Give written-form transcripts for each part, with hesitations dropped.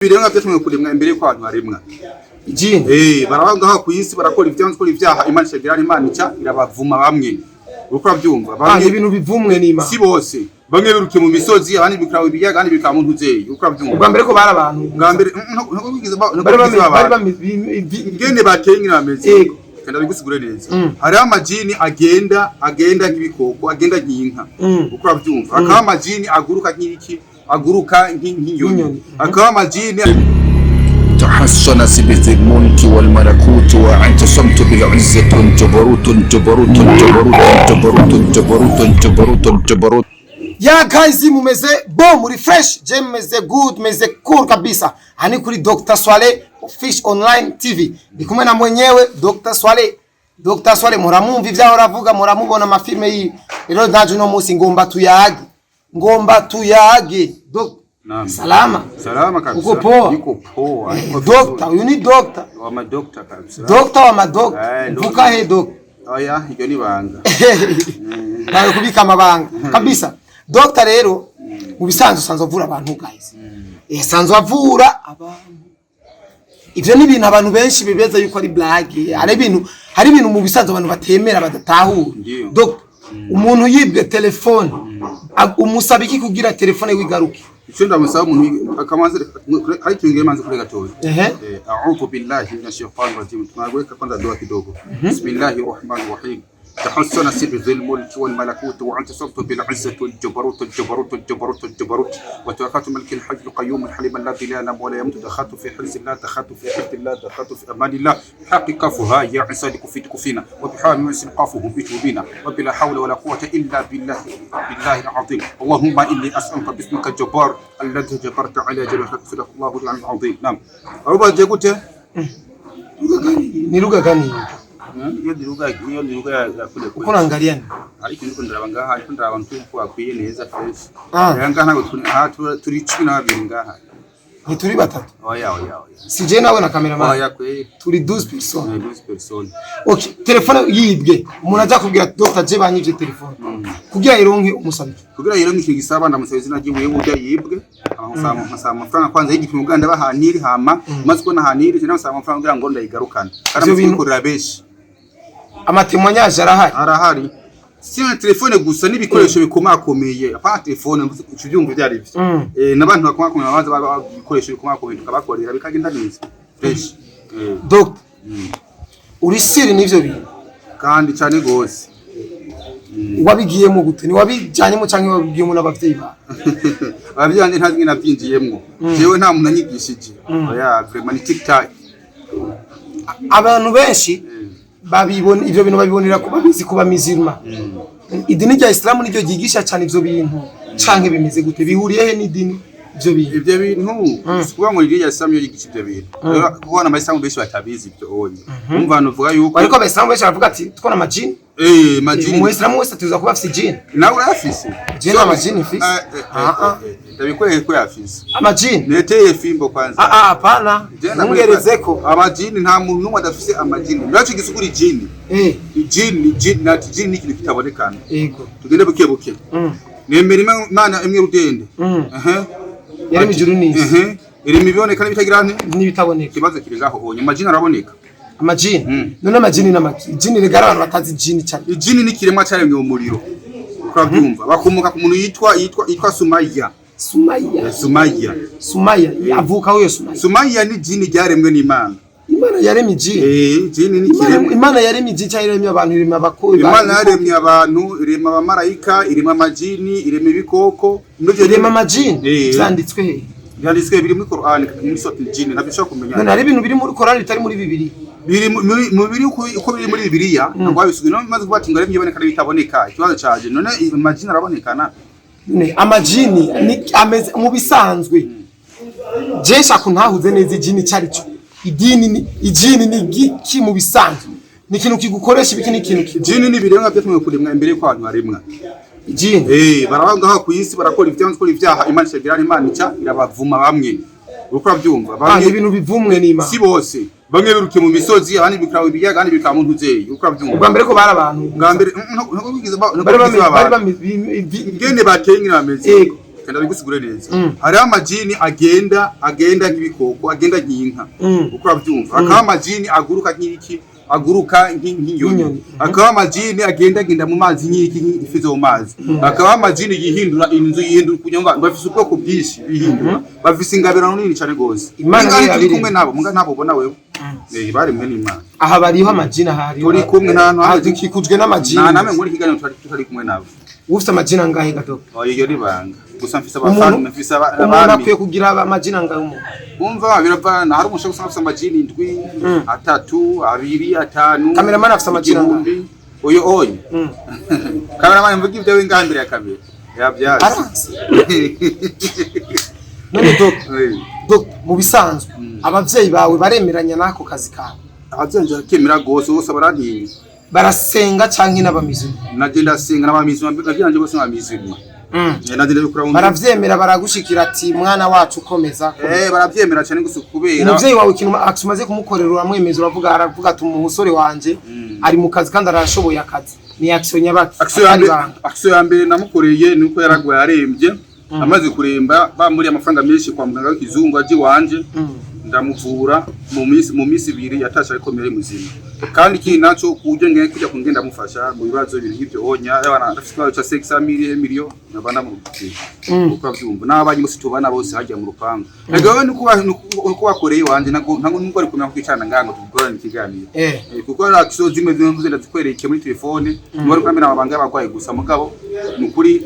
Birenga byatumwe kuremwa imbere ko abantu baremwa. Jini. Baranga ku isi barakora ibyaha Imana ishagira Imana ica irabavuma bamwe. Uko byumva bamwe ibintu bivumwe n'Imana. Si bose. Bamwe biruke mu misozi abandi bikiraho ibiyaga kandi bikaba mu ntuzeye. Uko byumva. Ubwa mbere ko bari abantu. Ubwa mbere ngende bateye ngirameze. Kanda bigusigure neza. Hari amajini agenda nk'ibikoko, agenda nk'inka. Uko byumva. Akaba amajini aguruka nk'iki aguruka nk'inyoni akaba amajini تحصن سبث الملك والملكوت وأنت صمت بالعزة جبروت. Ya guys mumeze bon muri fresh je meze good meze cool kabisa hani kuri Dr. Swale Fish Online TV ndikumwe na mwenyewe Dr. Swale muramumva ivyaho ravuga muramubona amafilme yi rero ndaje no musi ngomba tuyage Salama kabisa. Uko poa? Uko poa. Doctor, you need doctor. Wa madokta kabisa. Doctor wa madokta. Vuka he doctor. Oya, hiyo ni banga. Nayo kubika amabanga. Kabisa. Doctor rero mu bisanzwe sanzwe avura abantu guys. Sanzwe avura abantu. Ivyo ni ibintu abantu benshi bibeza yuko ari blague. Hari ibintu mu bisanzwe abantu batemera badatahura. Doctor, umuntu yibwe telefone. Umusaba iki kugira telefone wigaruke? Icyo ndamusaba umuntu akamanze ari kingiye manze kuri gatoya. A'udhu billahi minash shaitanir rajim. Tunagweka kwanza dua kidogo. Bismillahir rahmanir rahim. تحسن سبذ الملك والملكوت وأنت صمت بالعزة والجبروت وتوكلت ملك الحي القيوم الحليم الذي لا ينام ولا يموت دخلت في حرز الله دخلت في حفظ الله دخلت في أمان الله بحق كفها يا عسى كفيت كفينا وبحال يحسن قافهم بتوبنا وبلا حول ولا قوة إلا بالله العظيم. اللهم إني أسألك باسمك الجبار الذي جبرت على جبهتك صدق الله العظيم. نعم أروبا جاكوته niruga gani iyo niruga ya kule uko naangalia ni ariko ndiko ndarabanga aha ariko ndaraba ntuko akwiye neza fresh yanga ntago turi 12 ngaha ni turi batatu oya sije nawe na cameraman oya kwe turi 12 personnes okay telefone yibwe umuntu aza kubwira Dr. Je banyije telefone kugira ironke umusabiki kugira ironke iki gisaba ndamusaba izina gibuye burya yibwe amusaba amafaranga kwanza y'igipimo Uganda bahaniri hama maze ko nahaniri cyane basaba amafaranga kugira ngo ndayigarukana kandi amukorera beshi amatemwanyaje arahari si na telefone gusa n'ibikoresho bikomakomeye apa telefone cyubyumva byari byo nabantu bakomakomeye babanza babikoresho bikomakomeye tukabakorera bikagenda neza fresh Dr. uri siri nivyo bintu kandi cyane gose wabigiyemo gute ni wabijyanyemo cyangwa wabigiyemo n'abavyeyi ba abavyeyi ntazi nabyinjiyemo jewe nta muntu anyigishije oya vraiment ni TikTok abantu benshi babibona ivyo bintu babibonera kuba bizi kuba mizirma idini rya Islam niryo gigisha cyane ivyo bintu canke bimeze gute bihuriye he n'idini ivyo bintu kuba ngo rya Islam yo gigisha ivyo bintu kubona abayisilamu benshi batabizi ivyo onye umva abantu vuga yuko ariko abayisilamu benshi bavuga ati tukona majini majini mu Islam wese tuza kuba afise jini nawe urafise jini amajini fisi ndabikweye ko yafise amajini neteye fimbo kwanza hapana mungerezeko amajini nta muntu numwe adafise amajini ndacho gisukuri jini jini nati jini ikintu kitabonekana yego tugende buke nemera Imana imwe rudende yari mijuru nisi iri miboneka n'ibitagira n'ibitaboneka kibazo kiri gaho onye amajini araboneka amajini none amajini n'amajini regara abantu batazi jini cyane jini ni kiremwa cyaremwe mu muriro ukabyumva bakomoka ku muntu yitwa Sumaya avuka we Sumaya ni jini ryaremwe n'Imana yaremye jini jini ni kiremwa Imana yaremye jini cyane yaremye abantu iremye abakuru Imana yaremye abantu iremye abamarayika iremye amajini iremye ibikoko iremye amajini byanditswe he byanditswe biri muri Qur'an muri sote jini nabishaka kumenya none hari ibintu biri muri Qur'an bitari muri Bibiliya biri mu biri uko biri muri Bibiliya ngo abisugi no maze kubati ngo aremye iboneka bitaboneka ikibazo cyaje none amajini arabonekana none amajini ni ameze mu bisanzwe jesha kuntahuze neza ijini cyarico ijini ni giki mu bisanzwe ni ikintu kigukoresha ibiki ni ikintu jini ni birenga byatumwe kuremwa imbere ko abantu baremwa jini baranga ku isi barakora ibyaha Imana ishagira Imana ica irabavuma bamwe uko byumva bamwe ibintu bivumwe n'Imana si bose bamwe biruke mu misozi abandi bikiraho ibiyaga kandi bikaba mu ntuzeye uko byumva ubwa mbere ko bari abantu ubwa mbere ngende bateye ngirameze kenda bigusigure neza hari amajini agenda nk'ibikoko agenda nk'inka uko abyumva akaba amajini aguruka nk'inyoni akaba amajini agenda mu mazi nk'iki ifi zo mu mazi akaba amajini yihindura inzu yihindura kunyonga bafise ubwoko bwinshi bihindura bafise ingabirano nini cyane gose imana iri kumwe nabo muga nabo ubona wewe bari mwe n'Imana aha bariho amajini ahari turi kumwe ntantu hadukikujwe n'amajini namwe muri kiganiro turi kumwe nabo ufite amajini angahe gato iyo ribanga gusa mfise abafana mfise abami umuntu akwiye kugira amajini angahe umuntu umva biravana hari umusha gusa afise amajini 7 3 2 5 cameraman afise amajini angahe oyo cameraman mvuga ibyo wingambira ya kamera yabyazi none dok mu bisanzwe abavyeyi bawe baremeranya nako kazi kawe abavyeyi bakemera gose bose barantinya barasenga canke n'abamizima nagenda senga n'abamizima byanje bose n'abamizima nagenda bikura baravyemera baragushikira ati mwana wacu komeza baravyemera cyane gusa kubera umuvyeyi wawe ikintu akimaze kumukorera uramwemeza aravuga ati umusore wanje ari mu kazi kandi arashoboye akazi ni action nyabaki action ya mbere namukoreye nuko yaragwaye arembye amaze kuremba bamuri amafaranga menshi kwa muganga w'ikizungu aje wanje ndamuvura mu minsi 2 yatasha arikomeye muzima kandi iki naco kuje ngeye kujya kungenda mufasha mu bibazo biri nk'ibyo onya abana ndafite cha 600 million nabana mu ruti uko byumva n'abanyi bose tubana bose hajya mu rupango ego nuko bakoreye wanje ntago nuko ari kumenya kwicana ngango tugorana ikiganiro kuko ari action zimwe zimwe ndazikwereke muri telefone muri kamera abanga y'abagwaye gusa mugabo nukuri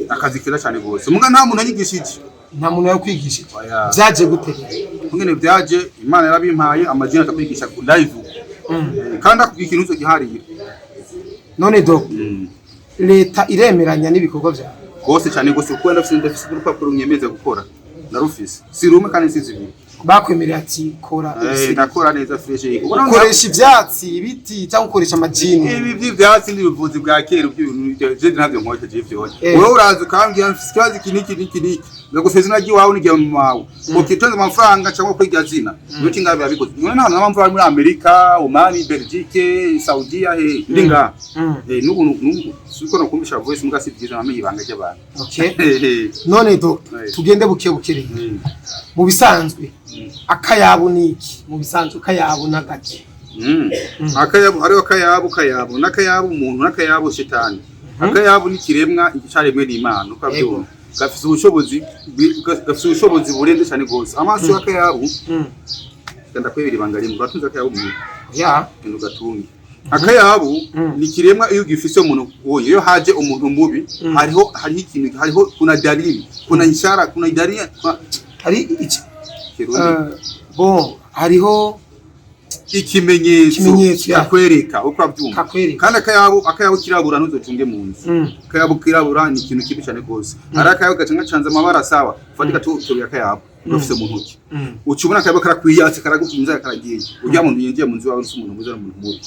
akazi keza cyane gose muga nta muntu anyigishije nta muntu yo kwigisha byaje gute ngene byaje Imana yarabimpaye amajina atakwigisha live kandi akubwira ikintu giharira none do leta iremeranya n'ibikorwa bya gose cyane gose kuko ndafise urupapuro nyemeza gukora narufise sirume kandi sizibiri bakwemerera ati kora nakora neza fresh ukoresha ivyatsi ibiti cyangwa ukoresha amajini ibi by'ivyatsi n'ibivuzi bwa kera by'ibintu ntabyo nkoje by'ivyo wowe uraza kambya mfise kiniki ngagufeze naji wawe n'igihe mu wawe ukitonze amafaranga cyangwa kwiga zina nuki ngabe yabikoze none nta mpamvu ari muri Amerika Oman Belgique Saudiya ndinga n'ubuntu siko no kumbisha voice muga sivyiza amenye ibanga ry'abantu okay none do tugende bukere mu bisanzwe akayabo niki mu bisanzwe akayabo nagati akayabo hariho akayabo n'akayabo umuntu n'akayabo shitani akayabo ni kiremwa igicaremwe n'Imana ukabyumva gafise ubushobozi burenze cyane gose amaso y'akayabo kanda kwebira ibangari mu batunza akayabo mu kintu gatungi akayabo ni kiremwa iyo gifise umuntu woye iyo haje umuntu mubi hariho ikintu hariho kuna dalili kuna ishara kuna dalili hari iki hariho ikimenyetso yakwereka uko abyumva kandi akayabo kirabura ntuzotunge mu nzu akayabo kirabura ni ikintu kibi cyane gose ari akayabo gacanze amabara sawa fatika tuyo akayabo ufise mu ntoki ucubona akayabo karakwiyatse karagukinza karagiye ujya mu yinjiye mu nzu wawe umuntu muzana umuntu mubi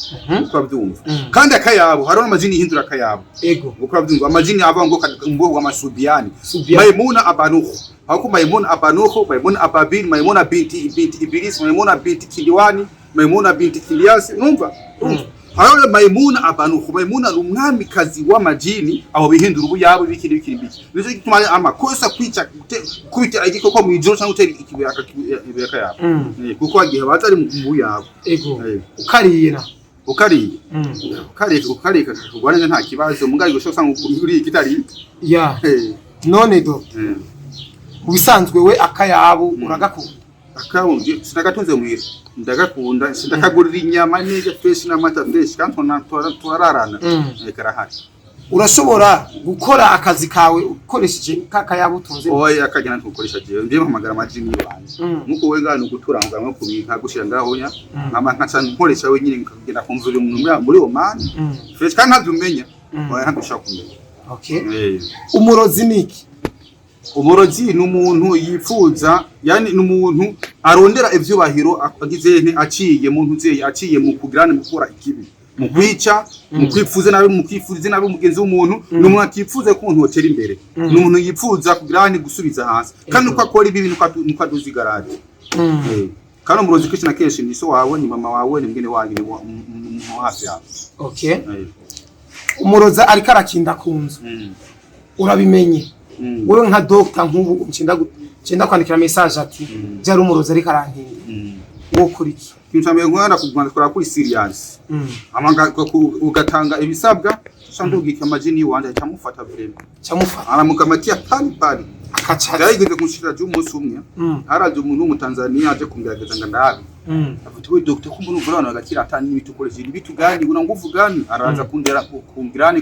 uko abyumva kandi akayabo hariho amazini hindura akayabo uko abyumva amazini ava ngo amasubiani Maimuna abanuhu hako Maimuna abanuhu Maimuna ababil Maimuna binti Iblis Maimuna binti Kiliwani Maimuna binti Kilias numva hayo Maimuna abanuhu Maimuna umwami kazi wa majini aho bihindura ubuyabo bikiri biki nizo gituma amakosa kwica kubita igikoko mu ijoro cyangwa uteri ikibiraka yabo kuko agiye batari mu yabo ukariye kugwana nta kibazo mugari gushosa nguri kitari none do ubisanzwe we akayabo uragakunda akawunje sinagatunze muhira ndagakunda sindakagurira inyama neza fresh n'amata fresh kandi turararana karahari urashobora gukora akazi kawe ukoresheje kakayabo utunze oya akajya ntukoresha je ndiye mpamagara amajini y'abanje nuko we ngana gutura ngo kubika gushira ngaho nya nkama nkaca nkoresha we nyine ngenda kumvura umuntu muri Oman fresh kandi ntabyumenya oya ntabishaka kumenya okay umurozi niki umurozi n'umuntu yifuza yani n'umuntu arondera ivyubahiro agize aciye mu ntuzeye aciye mu kugirana mu gukora ikibi mu kwica mu kwifuza nabe mu kwifuza nabe mugenzi w'umuntu n'umuntu atifuza ko umuntu hotera imbere n'umuntu yifuza kugirana gusubiza hasi kandi uko akora ibi bintu nuko aduzigarade kandi umurozi kenshi na kenshi ni so wawe ni mama wawe ni mwene wanyu ni hafi yawe okay umuroza ariko arakinda kunzu urabimenye wewe nka doctor nk'ubu ncinda kwandikira message ati byari umurozi ari karankinga wo kuri iki kintamye ngwana kugwana kuri serious amanga ugatanga ibisabwa shandugika amajini wanje cyamufata vrema cyamufata aramukamatiya pali akacaga yarigeze kunshira umunsi umwe haraje umuntu mu Tanzania aje kungerageza nga ndabi avuga we doctor ko mbona uvurana agakira atani ibitukoresha ibitu gani una nguvu gani araza kundera kumbirani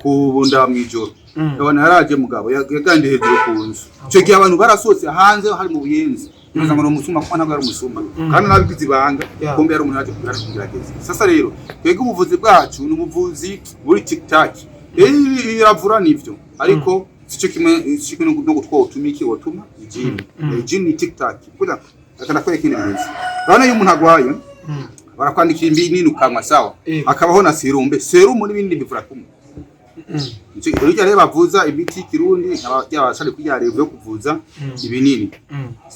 kubunda mwijoro yabona haraje mugabo yagande hejuru kunzu cyo gihe abantu barasose hanze hari mu buyenzi niza ngo umusuma kwa ntabwo ari umusuma kandi nabigize ibanga kombe yari umuntu aje kugerageza sasa rero twege ubuvuzi bwacu n'umuvuzi muri TikTok iravura nivyo ariko sico kimwe no gutwa utumiki watuma ijini TikTok kuda akana kwa ikindi bintu bana iyo umuntu agwaye barakwandikira imbi nini ukanwa sawa akabaho na serum n'ibindi bivura kumwe Urujya reba bavuza imiti kirundi abashari kujyareva yo kuvuza ibinini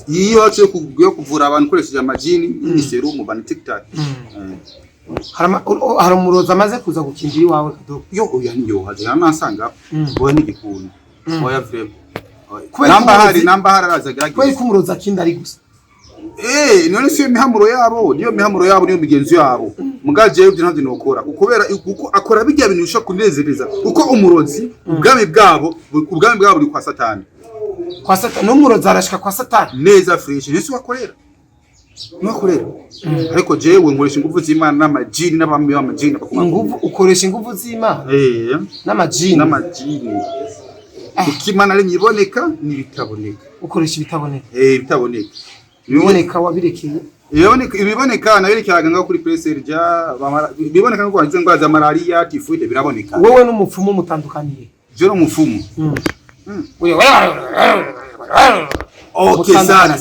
iyo cyo kuvura abantu koresheje amajini ni serum bana TikTok hari umuroza amaze kuza gukingira iwawe kadogo yo oya niyo haje amasanga bo ni gikunda oya vrema namba hari arazagira kweli kumuroza kinda ari gusa none siyo mihamuro yabo niyo migenzo yabo mugaje ibyo ntabyo nokora ukubera uko akora bijya bintu bisho kunezereza uko umurozi ubwami bwabo buri kwa satani no muroza arashika kwa satani neza fresh nese wakorera ariko jewe nkoresha ingufu z'Imana n'amajini n'abami b'amajini ingufu ukoresha ingufu z'Imana n'amajini ukimana ari nyiboneka nibitaboneka ukoresha ibitaboneka bitaboneka biboneka wabirekeye ibiboneka naberekeraga ngaho kuri preserja biboneka ngo hanze ngwaza malaria typhoid biraboneka wowe n'umupfumu mutandukaniye je no mupfumu okay sana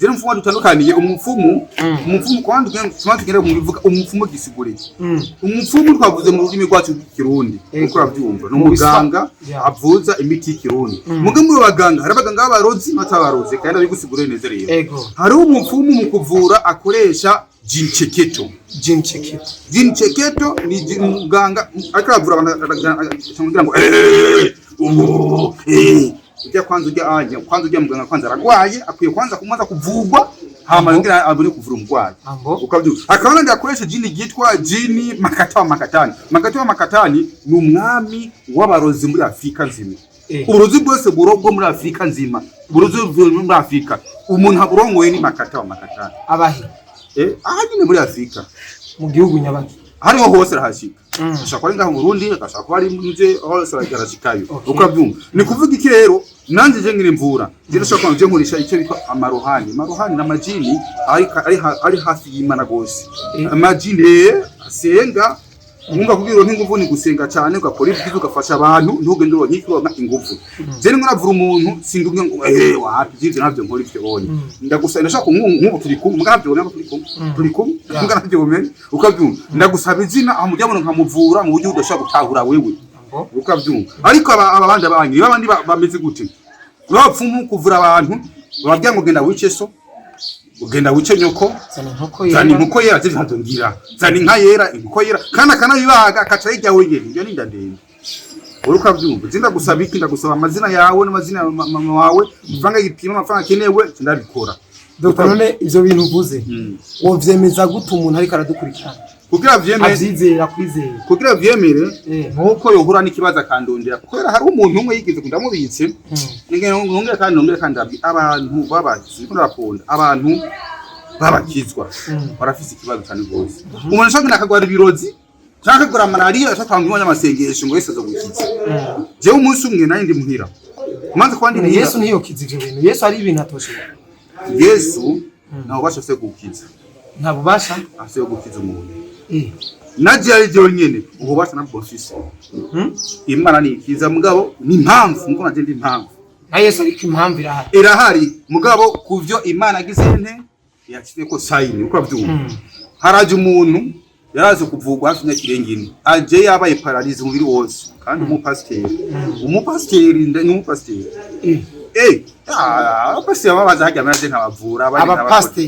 je mfumu dutandukaniye umupfumu kwandi tumakigera mu bivuga umupfumu gisigureye umupfumu twavuze mu rurimi rwacu rw'ikirundi uko ravyumva no muganga avuza imiti y'ikirundi mugamwe w'abaganga hari abaganga b'abarozi batabaroze kandi abigusigureye neza rero hari umupfumu mu kuvura akoresha jincheketo ni muganga akavura abantu ngo ujya kwanza ujya muganga kwanza aragwaye akwiye kwanza kumaza kuvugwa hama ngira abone kuvura umugwayi ukabyuka akabona ndakoresha jini gitwa jini makata wa makatani ni umwami w'abarozi muri Afrika nzima uburozi bwose burobwo muri Afrika nzima uburozi muri Afrika umuntu haburongoye ni makata wa makatani abahe ahanyine muri Afrika mu gihugu nyabaki hariho hose rahashika ashaka ngaho mu Burundi ashaka ari munje hose aragarashikayo ukabyumva ni kuvuga iki rero nanze je ngire mvura ndashaka kwanje nkoresha icyo bita amarohani n'amajini ari hafi y'Imana gose amajini asenga Munga kubiro nk'inguvu ni gusenga cyane ugakora ibyiza ugafasha abantu ntugende uronke ikironka inguvu je ni nkuravura umuntu sindumye ngo wapi byivyo navyo nkora ivyo bonye ndagusaba ndashaka nk'ubu turi kumwe mugavyo nabo turi kumwe mbwa navyo bomenye ukavyumva ndagusaba izina amujyabona nkamuvura mu buryo udashaka gutahura wewe ukavyumva ariko abandi babandi bameze gute urapfumu kuvura abantu bababwira ngo genda wice so ugenda wice nyoko zani nkuko yera zivyo ngira zani nka yera inkuko yera kana bibaga akaca yijya wengene ndio ninda ndende uruka byumva zinda gusaba iki ndagusaba amazina yawe n'amazina ya mama wawe mvanga igipimo amafaranga kenewe ndabikora Dr. none ivyo bintu uvuze wovyemeza gute umuntu ariko aradukurikirana kugira vyemere azizera kwizera kugira vyemere nkuko yohura n'ikibazo akandondera kuko hari umuntu umwe yigeze kundamubitse ngenge kandi nongere kandi abantu babakizi ndakunda abantu babakizwa barafise ikibazo cyane gose umuntu ashaka nakagwara ibirozi cyangwa kugura malaria ashaka kwanga amasengesho ngo Yesu azogukiza je umunsi umwe nari ndi muhira manze kwandi ni Yesu niyo kizije ibintu Yesu ari ibintu atoshye Yesu naho bashase gukiza nta bubasha afise gukiza umuntu naje ari je nyene ububasha nabwo mfise Imana ni ikiza mugabo ni impamvu nuko naje ndi impamvu na Yesu ariko impamvu irahari mugabo kuvyo Imana gizente yakire ko sign uko avyumva haraje umuntu yaraze kuvugwa hafi nyakirengine aje yabaye paralyze umubiri wose kandi umupasteri basi ababaza hajya manje nkabavura aba pastor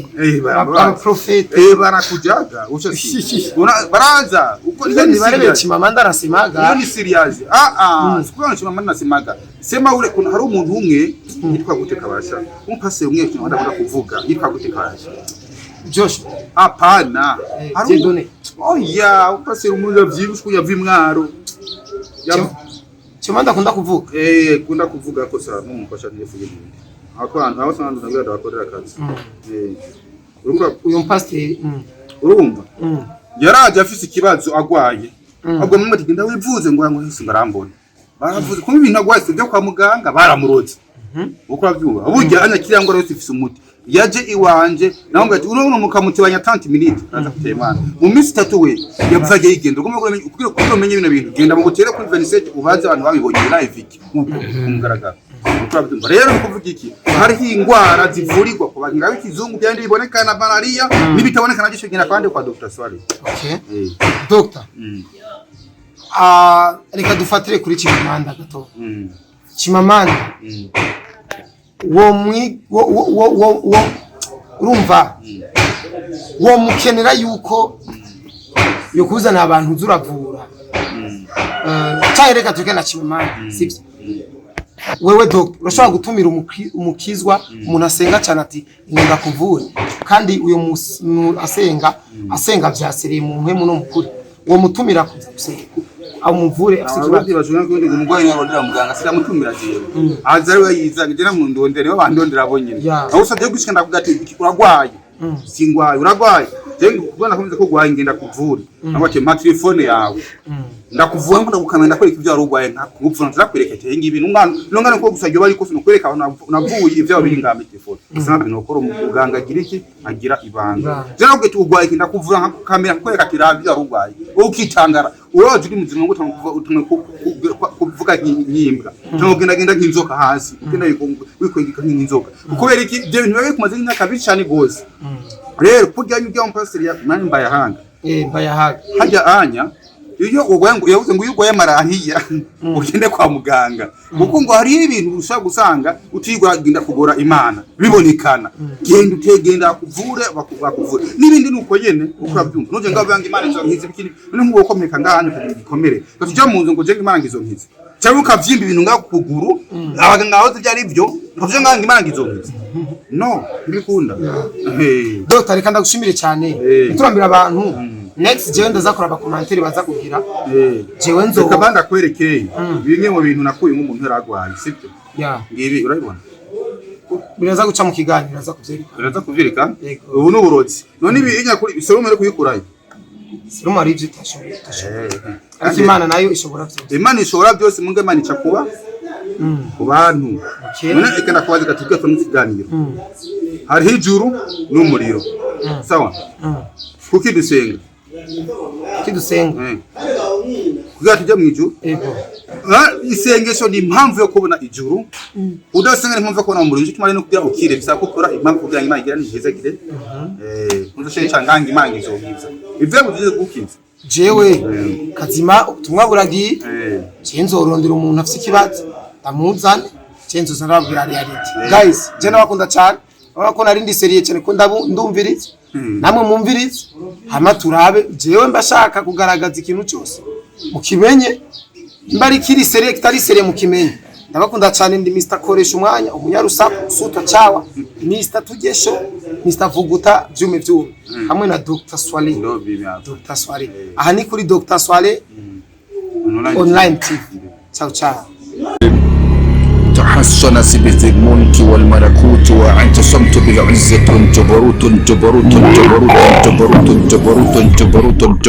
aba prophet barakujaga ushasi baraza uko ni barebe chimama ndarasimaga ni serious sikuwa chimama nasimaga sema ule kuna hari umuntu umwe yitwa gute kabasha pastor umwe kintu kuvuga yitwa gute kabasha Josh hapana Dieudonné pastor umwe yavyibushwe yavimwaro Chimanda kunda kuvuga kunda kuvuga ko sana n'umufasha n'ifuye aho sanzu nabyo ndabakorera akazi uyu pastor urumva yaraje afise ikibazo agwaye agwa mu matigenda wivuze ngo hisi ngarambona baravuze ko ibintu agwaye byo kwa muganga baramuroze uko abyuba burya anyakiriya ngo rose ifise umuti yaje iwanje naho ngati urabona mukamutibanya 30 minutes aza kutemana mu minsi 3 we yavuze yigenda kugira ko umenye bino bintu genda mu gutere kuri 27 ubaze abantu babibonye live iki umugaragara uko rero kuvuga iki hari ingwara zivurirwa ku baganga b'ikizungu byandi biboneka na malaria nibitaboneka na gisho gina kwande kwa Dr. Swali Dr. Reka dufatire kuri Chimamanda gato Chimamanda wo urumva wo mukenera yuko yo kuzana abantu zuravura cyareka tukena Chimamanda sibyo wewe doctor urashobora gutumira umukizwa umuntu asenga cyane ati ngenda kuvura kandi uyo asenga byasiriye mu mpemu no mukuri wo mutumira kuzenga amuvure afite bajuna ko ndi umugwayi n'abandira muganga sira mutumira giye azari yizanga je namundondere babandondera abonyine aho usabye gushika ndavuga ati uragwaye singwaye uragwaye je kubona komeze ko gwaye ngenda kuvura nabake ma telefone yawe ndakuvura ngo ndagukamenda kwereka ibyo warugwaye nkakuvura nzakwerekete ngibi n'umwana ko gusajyo bari ko kwereka navuye ibyo biri ngambe telefone sana bino ko muganga agira iki agira ibanga je nabwo tugwaye ndakuvura nkakamera kwereka kirabyo warugwaye ukitangara uroje uri muzima ngo utumwe kuvuga nyimbwa ntugenda nk'inzoka hasi ugenda wikwegeka nk'inzoka ukubera iki je bintu bibe kumaze imyaka bicane gose rero kurya y'ujya mu pastor ya mani mbayahanga mbayahanga hajya anya iyo ugwengo yavuze ngo yugoye marahiya ugende kwa muganga kuko ngo hari ibintu ushaka gusanga utigwa ginda kugora Imana bibonekana genda utegenda kuvure bakuvure nibindi nuko yene ukora byumva nuje ngabanga Imana izo nkizi bikini n'uwo komeka ngahanye kugikomere batujya mu nzu ngo je Imana ngizo nkizi cyangwa ukavyimba ibintu ngakuguru abaganga aho byari byo bavyo nganga Imana ngizo nkizi no bikunda Dr. reka ndagushimire cyane turambira abantu next jewe ndazakora abakomantere baza kugira jewe nzo kabanda kwerekeye bimwe mu bintu nakuye nk'umuntu yaragwaye sibyo ngibi urabibona biraza guca mu kiganiro biraza kuvyereka ubu n'uburozi none ibi inyakuri serume ari kuyikurayo serume ari byo tashoboye ariko Imana nayo ishobora byose Imana ishobora byose munge Imana icakuba ku bantu none ekana kwazi gatubwe mu kiganiro hari hijuru n'umuriro sawa kuki dusenga kugira tujya mu ijuru isengesho ni impamvu yo kubona ijuru udasenga ni impamvu yo kubona umuriro tumare no kugira ukire bisaba gukora impamvu kugira Imana igira niheza gire ndashaka cyanganga Imana izobwiza ivyo bugize gukiza jewe kazima ubutumwa buragiye cenzorondera umuntu afite ikibazo ndamuzane cenzo narabwira reality guys je nabakunda cyane urako narindi serie cyane ko ndumviriza namwe mumviriza hama turabe jewe mbashaka kugaragaza ikintu cyose mukimenye mbari kiri serie kitari serie mukimenye ndabakunda cyane ndi Mr koresha umwanya umunyarusaku suto cyawa Mr tugesho Mr vuguta byume byume hamwe na Dr Swali aha ni kuri Dr Swali online TV ciao ciao تحصن سبت الملك والملكوت واعتصمت بالعزة جبروت جبروت جبروت جبروت جبروت جبروت جبروت